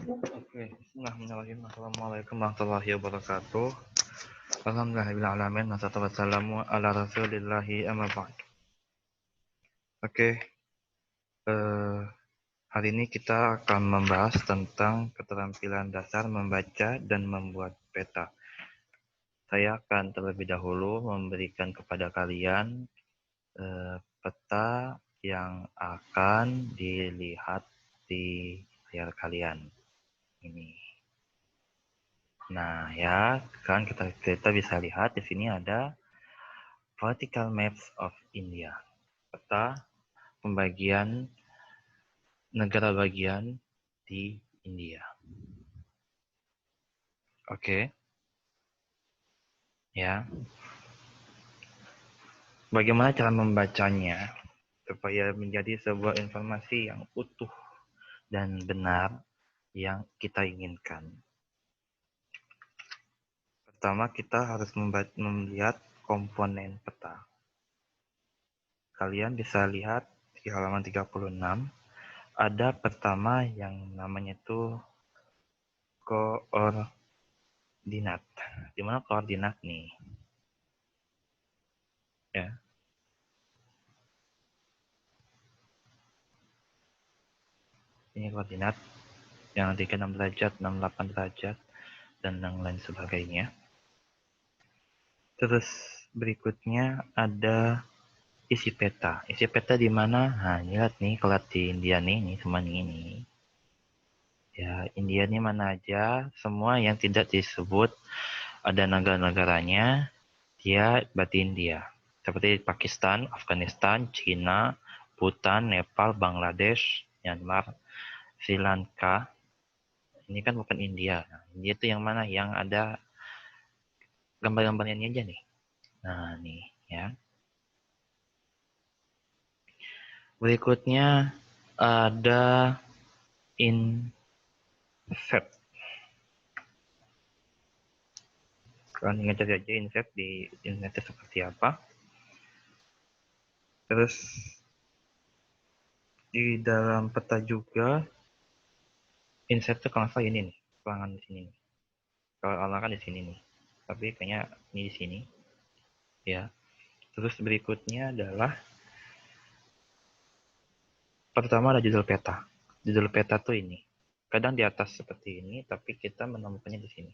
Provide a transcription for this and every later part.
Oke, bismillahirrahmanirrahim. Assalamualaikum warahmatullahi wabarakatuh. Alhamdulillahirrahmanirrahim. Wassalatu wassalamu ala rasulillahi amma ba'd. Oke, hari ini kita akan membahas tentang keterampilan dasar membaca dan membuat peta. Saya akan terlebih dahulu memberikan kepada kalian peta yang akan dilihat di layar kalian ini. Nah, ya, kan kita bisa lihat di sini ada vertical maps of India. Peta pembagian negara bagian di India. Oke. Ya. Bagaimana cara membacanya supaya menjadi sebuah informasi yang utuh dan benar yang kita inginkan? Pertama, kita harus melihat komponen peta. Kalian bisa lihat di halaman 36, ada pertama yang namanya itu koordinat. Di mana koordinat nih? Ya. Ini koordinat yang 36 derajat, 68 derajat, dan yang lain sebagainya. Terus berikutnya ada isi peta. Isi peta di mana? Nah, lihat nih, kalau di India nih semua ini. Ya, India ini mana aja, semua yang tidak disebut ada negara-negaranya, dia berarti India. Seperti Pakistan, Afghanistan, China, Bhutan, Nepal, Bangladesh, Myanmar, Sri Lanka. Ini kan bukan India. Nah, India itu yang mana? Yang ada gambar-gambarnya ini aja nih. Nah, nih ya. Berikutnya ada insert. Kalian ingat cari aja insert di internet seperti apa. Terus di dalam peta juga insert itu kalau ini nih, pelanggan di sini nih. Kalau kan di sini nih. Tapi kayaknya ini di sini ya. Terus berikutnya adalah pertama ada judul peta. Judul peta tuh ini. Kadang di atas seperti ini, tapi kita menemukannya di sini.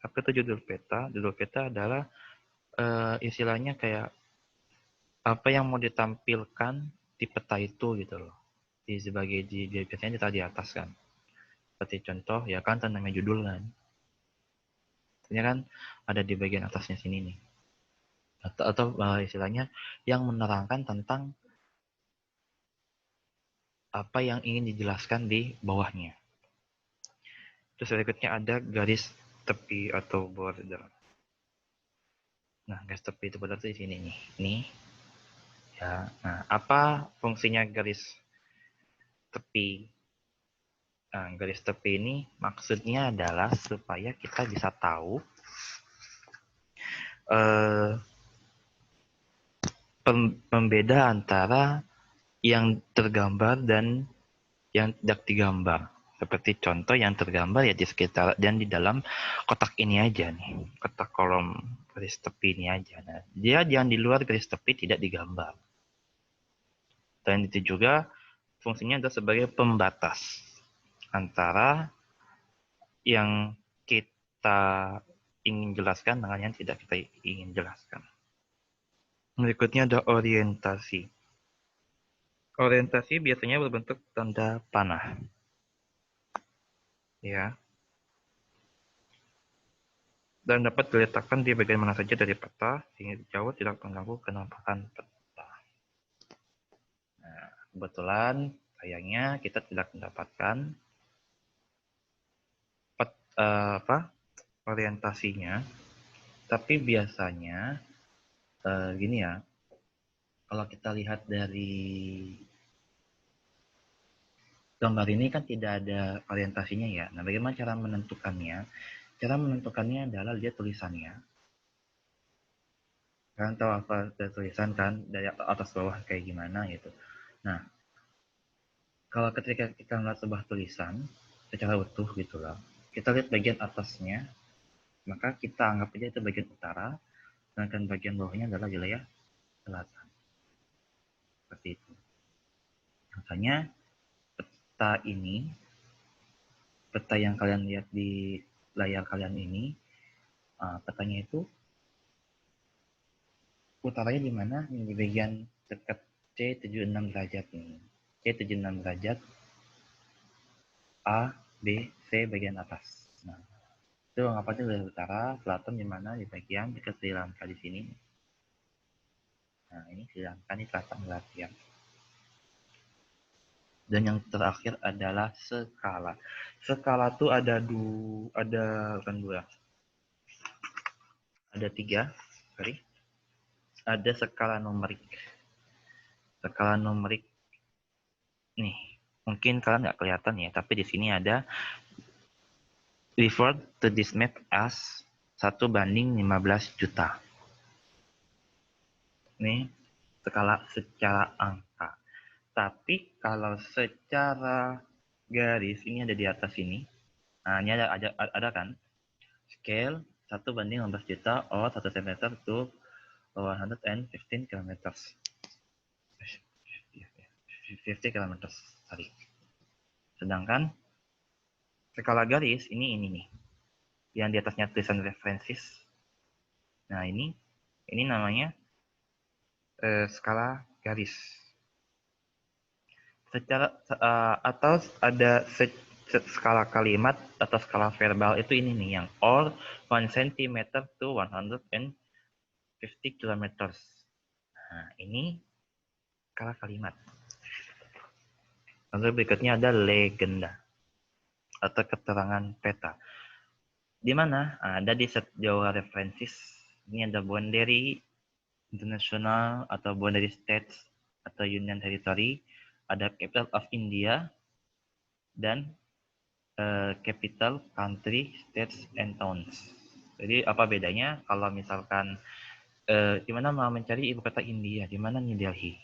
Apa itu judul peta? Judul peta adalah istilahnya kayak apa yang mau ditampilkan di peta itu gitu loh. Biasanya ditaruh di atas kan. Seperti contoh ya kan namanya judul kan. Artinya kan ada di bagian atasnya sini nih. Atau istilahnya yang menerangkan tentang apa yang ingin dijelaskan di bawahnya. Terus berikutnya ada garis tepi atau border. Nah, garis tepi itu border itu di sini nih. Nih. Ya. Nah, apa fungsinya garis tepi? Nah, garis tepi ini maksudnya adalah supaya kita bisa tahu pembeda antara yang tergambar dan yang tidak digambar. Seperti contoh yang tergambar ya di sekitar dan di dalam kotak ini aja nih, kotak kolom garis tepi ini aja. Nah, dia yang di luar garis tepi tidak digambar. Dan itu juga fungsinya adalah sebagai pembatas antara yang kita ingin jelaskan dengan yang tidak kita ingin jelaskan. Berikutnya ada orientasi. Orientasi biasanya berbentuk tanda panah. Ya. Dan dapat diletakkan di bagian mana saja dari peta sehingga jauh tidak mengganggu kenampakan peta. Nah, kebetulan sayangnya kita tidak mendapatkan orientasinya, tapi biasanya gini ya, kalau kita lihat dari gambar ini kan tidak ada orientasinya ya. Nah, bagaimana cara menentukannya? Cara menentukannya adalah lihat tulisannya. Kalian tahu apa tulisan kan dari atas bawah kayak gimana gitu. Nah, Kalau ketika kita melihat sebuah tulisan secara utuh gitu lah, kita lihat bagian atasnya, maka kita anggap aja itu bagian utara, sedangkan bagian bawahnya adalah wilayah selatan. Seperti itu. Makanya peta yang kalian lihat di layar kalian ini, petanya itu utaranya di mana? Di bagian dekat C76 derajat nih. C76 derajat A, B, C bagian atas. Nah, itu anggapannya wilayah utara, selatan di mana? Di bagian dekat Sri Lanka di sini. Nah, ini Sri Lanka ini selatan berarti ya. Dan yang terakhir adalah skala. Skala tuh ada bukan dua, ada tiga. Sorry. Ada skala numerik. Skala numerik nih, mungkin kalian nggak kelihatan ya, tapi di sini ada refer to this map as 1:15 juta. Ini skala secara angka. Tapi kalau secara garis ini ada di atas ini. Nah, ini ada kan? Scale 1:15 juta or 1 cm to 115 kilometers. 50 kilometers, sorry. Sedangkan skala garis ini nih. Yang di atasnya tulisan references. Nah, ini namanya skala garis. Secara atau ada skala kalimat atau skala verbal itu ini nih yang or 1 cm to 150 kilometers. Nah, ini skala kalimat. Lalu berikutnya ada legenda atau keterangan peta. Di mana? Ada di set Jawa references. Ini ada boundary international atau boundary states atau union territory, ada capital of India dan capital country, states and towns. Jadi apa bedanya kalau misalkan di mana mau mencari ibu kota India, di mana New Delhi.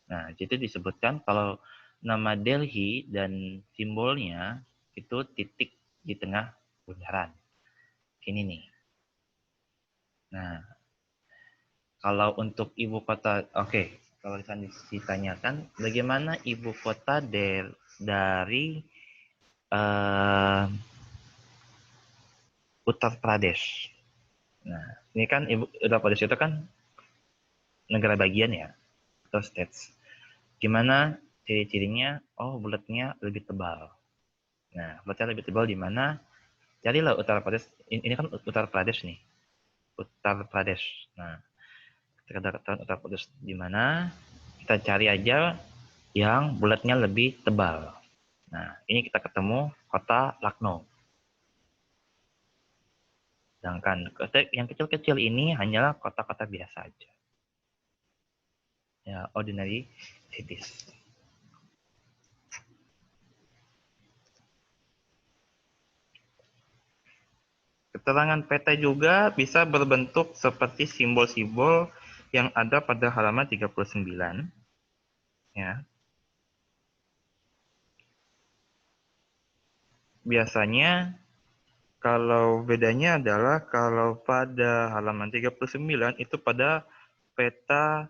Nah, itu disebutkan kalau nama Delhi dan simbolnya itu titik di tengah bundaran. Ini nih. Nah, kalau untuk ibu kota, oke. Kalau ditanyakan, bagaimana ibu kota dari Uttar Pradesh? Nah, ini kan Uttar Pradesh itu kan negara bagian ya, atau states. Gimana ciri-cirinya? Oh, bulatnya lebih tebal. Nah, bulatnya lebih tebal di mana? Carilah Uttar Pradesh. Ini kan Uttar Pradesh nih. Uttar Pradesh. Nah, ketika Uttar Pradesh di mana? Kita cari aja yang bulatnya lebih tebal. Nah, ini kita ketemu kota Lucknow. Sedangkan yang kecil-kecil ini hanyalah kota-kota biasa aja. Ya, ordinary cities. Keterangan peta juga bisa berbentuk seperti simbol-simbol yang ada pada halaman 39. Ya. Biasanya kalau bedanya adalah kalau pada halaman 39 itu pada peta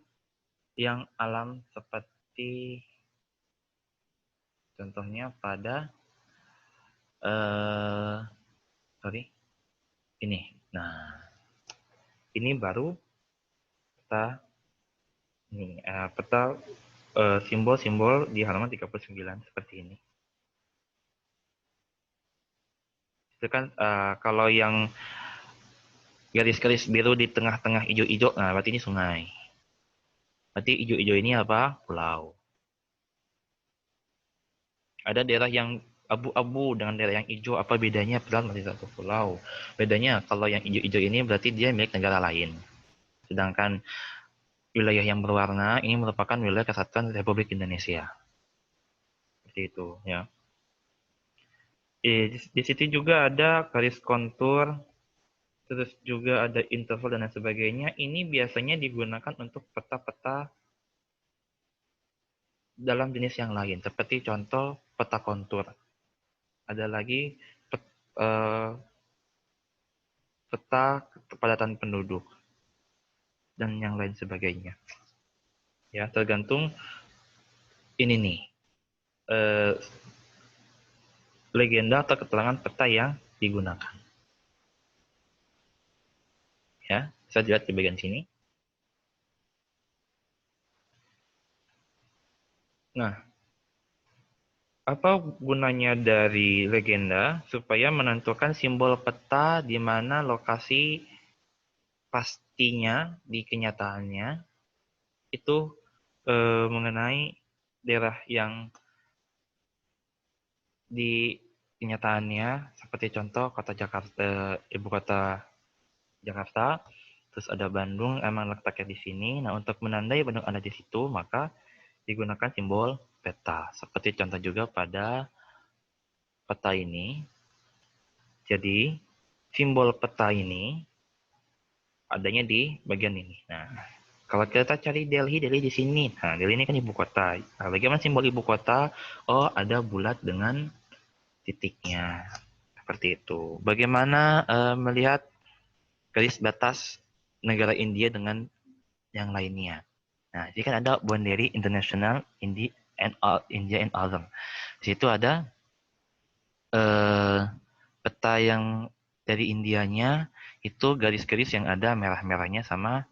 yang alam seperti contohnya pada ini. Nah, ini baru peta peta simbol-simbol di halaman 39 seperti ini. Itu kan kalau yang garis-garis biru di tengah-tengah hijau-hijau, nah berarti ini sungai. Berarti hijau-hijau ini apa? Pulau. Ada daerah yang abu-abu dengan daerah yang hijau, apa bedanya? Padahal masih satu pulau. Bedanya kalau yang hijau-hijau ini berarti dia milik negara lain. Sedangkan wilayah yang berwarna ini merupakan wilayah kesatuan Republik Indonesia. Seperti itu ya. Di situ juga ada garis kontur, terus juga ada interval dan lain sebagainya. Ini biasanya digunakan untuk peta-peta dalam jenis yang lain, seperti contoh peta kontur. Ada lagi peta kepadatan penduduk dan yang lain sebagainya. Ya, tergantung ini nih legenda atau keterangan peta yang digunakan. Ya, bisa dilihat di bagian sini. Nah, apa gunanya dari legenda? Supaya menentukan simbol peta di mana lokasi pastinya di kenyataannya itu mengenai daerah yang di kenyataannya seperti contoh kota Jakarta, ibu kota Jakarta, terus ada Bandung emang letaknya di sini. Nah, untuk menandai Bandung ada di situ, maka digunakan simbol peta. Seperti contoh juga pada peta ini. Jadi, simbol peta ini adanya di bagian ini. Nah, kalau kita cari Delhi, Delhi di sini. Nah, Delhi ini kan ibu kota. Nah, bagaimana simbol ibu kota? Oh, ada bulat dengan titiknya. Seperti itu. Bagaimana melihat garis batas negara India dengan yang lainnya? Nah, ini kan ada boundary international India and other. Di situ ada peta yang dari Indianya itu garis-garis yang ada merah-merahnya sama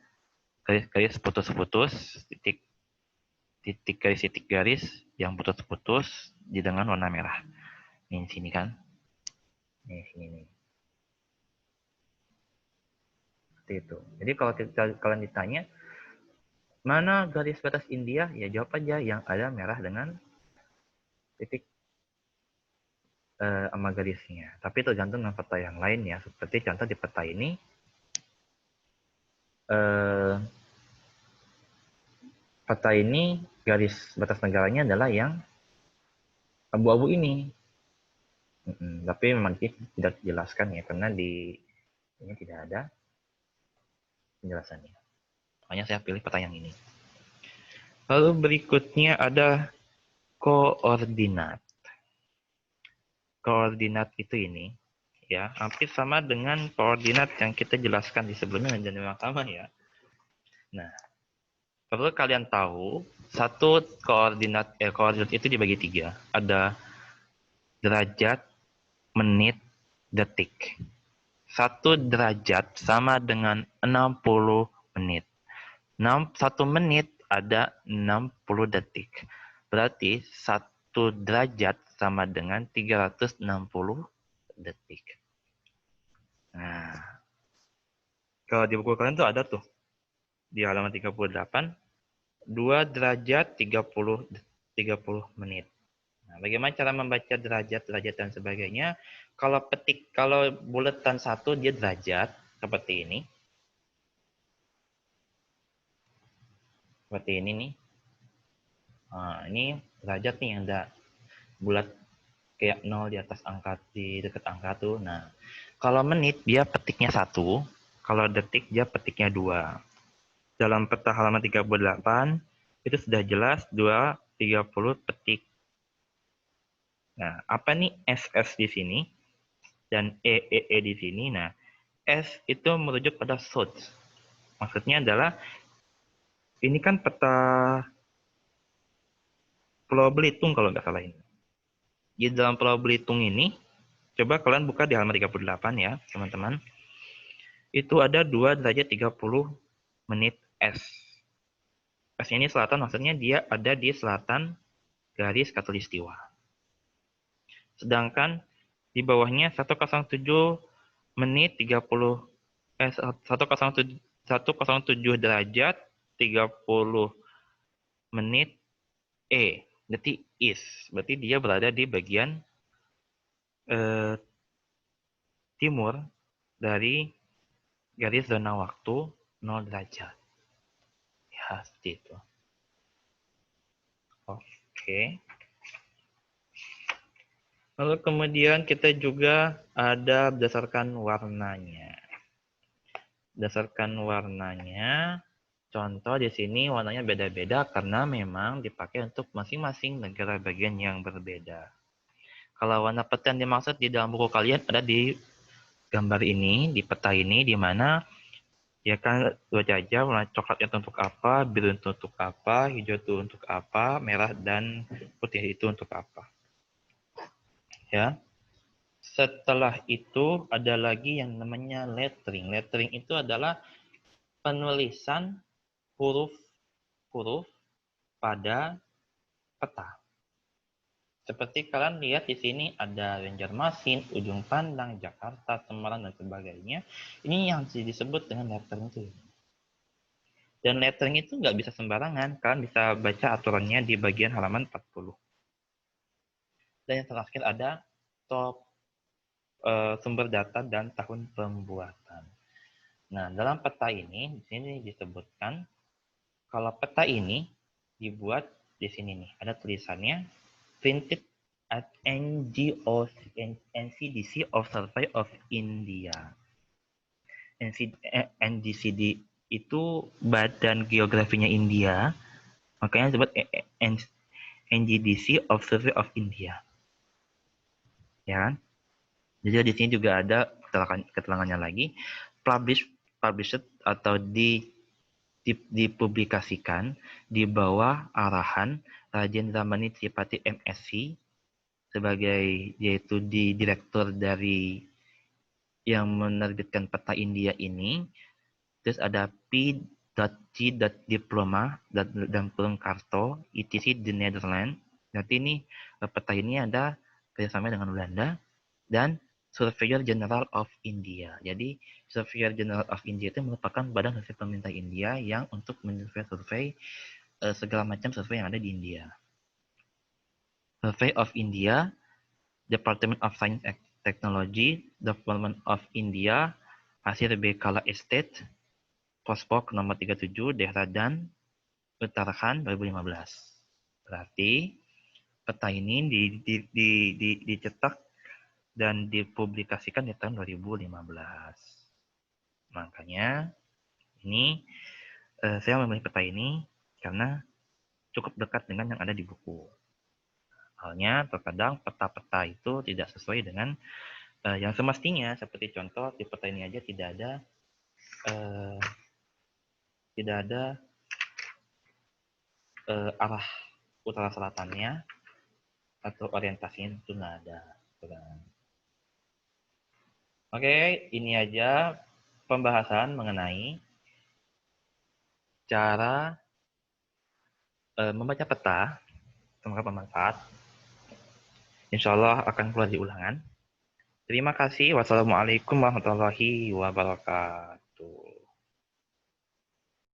garis-garis putus-putus, titik garis yang putus-putus di dengan warna merah. Ini sini kan? Ini sini nih. Seperti itu. Jadi kalau kalian ditanya mana garis batas India, ya jawab aja yang ada merah dengan titik sama garisnya. Tapi tergantung dengan peta yang lain ya. Seperti contoh di peta ini, peta ini garis batas negaranya adalah yang abu-abu ini. Tapi memang tidak dijelaskan ya, karena di ini tidak ada penjelasannya. Makanya saya pilih peta yang ini. Lalu berikutnya ada koordinat. Koordinat itu ini ya hampir sama dengan koordinat yang kita jelaskan di sebelumnya dan memang sama ya. Nah, perlu kalian tahu satu koordinat itu dibagi tiga. Ada derajat, menit, detik. 1 derajat sama dengan 60 menit. 1 menit ada 60 detik. Berarti 1 derajat sama dengan 360 detik. Nah, kalau di buku kalian tuh ada tuh. Di halaman 38, 2 derajat 30 menit. Nah, bagaimana cara membaca derajat dan sebagainya? Kalau buletan 1 dia derajat seperti ini. Seperti ini nih. Nah, ini derajat nih yang ada bulat kayak 0 di atas angka, di dekat angka tuh. Nah, kalau menit dia petiknya 1, kalau detik dia petiknya 2. Dalam peta halaman 38 itu sudah jelas 30 petik. Nah, apa nih SS di sini dan EEE di sini? Nah, S itu merujuk pada source. Maksudnya adalah ini kan peta Pulau Belitung kalau nggak salah ini. Di dalam Pulau Belitung ini, coba kalian buka di halaman 38 ya, teman-teman. Itu ada 2 derajat 30 menit S. S ini selatan, maksudnya dia ada di selatan garis khatulistiwa. Sedangkan di bawahnya 107 menit 30 107 derajat 30 menit berarti berarti dia berada di bagian timur dari garis zona waktu 0 derajat. Ya, seperti itu. Oke. Lalu kemudian kita juga ada berdasarkan warnanya. Berdasarkan warnanya, Contoh di sini warnanya beda-beda karena memang dipakai untuk masing-masing negara bagian yang berbeda. Kalau warna peta yang dimaksud di dalam buku kalian ada di gambar ini, di peta ini, di mana ya kan baca aja warna coklat itu untuk apa, biru itu untuk apa, hijau itu untuk apa, merah dan putih itu untuk apa. Ya. Setelah itu ada lagi yang namanya lettering. Lettering itu adalah penulisan huruf-huruf pada peta. Seperti kalian lihat di sini ada Banjarmasin, Ujung Pandang, Jakarta, Semarang, dan sebagainya. Ini yang disebut dengan lettering itu. Dan lettering itu nggak bisa sembarangan. Kalian bisa baca aturannya di bagian halaman 40. Dan yang terakhir ada top sumber data dan tahun pembuatan. Nah, dalam peta ini, di sini disebutkan kalau peta ini dibuat di sini nih, ada tulisannya printed at NCDC of Survey of India. NCD itu Badan Geografinya India, makanya disebut NGDC of Survey of India. Ya kan? Jadi di sini juga ada keterangannya lagi, published atau dipublikasikan di bawah arahan Rajen Ramani Tripati MSc sebagai yaitu di direktur dari yang menerbitkan peta India ini. Terus ada P.G.Diploma dan Pelung Karto etc. di Netherlands. Nanti ini peta ini ada kerjasama dengan Belanda dan Surveyor General of India. Jadi Surveyor General of India itu merupakan badan hasil pemerintah India yang untuk mensurvei segala macam survei yang ada di India. Survey of India, Department of Science and Technology, Development of India, hasil Bekala Estate, Pospok nomor 37, Dehradan, Uttarakhand 2015. Berarti peta ini dicetak dan dipublikasikan di tahun 2015. Makanya ini saya memilih peta ini karena cukup dekat dengan yang ada di buku. Halnya terkadang peta-peta itu tidak sesuai dengan yang semestinya. Seperti contoh di peta ini aja tidak ada arah utara selatannya atau orientasinya itu nggak ada. Oke, ini aja pembahasan mengenai cara membaca peta. Semoga bermanfaat. Insya Allah akan keluar di ulangan. Terima kasih. Wassalamualaikum warahmatullahi wabarakatuh.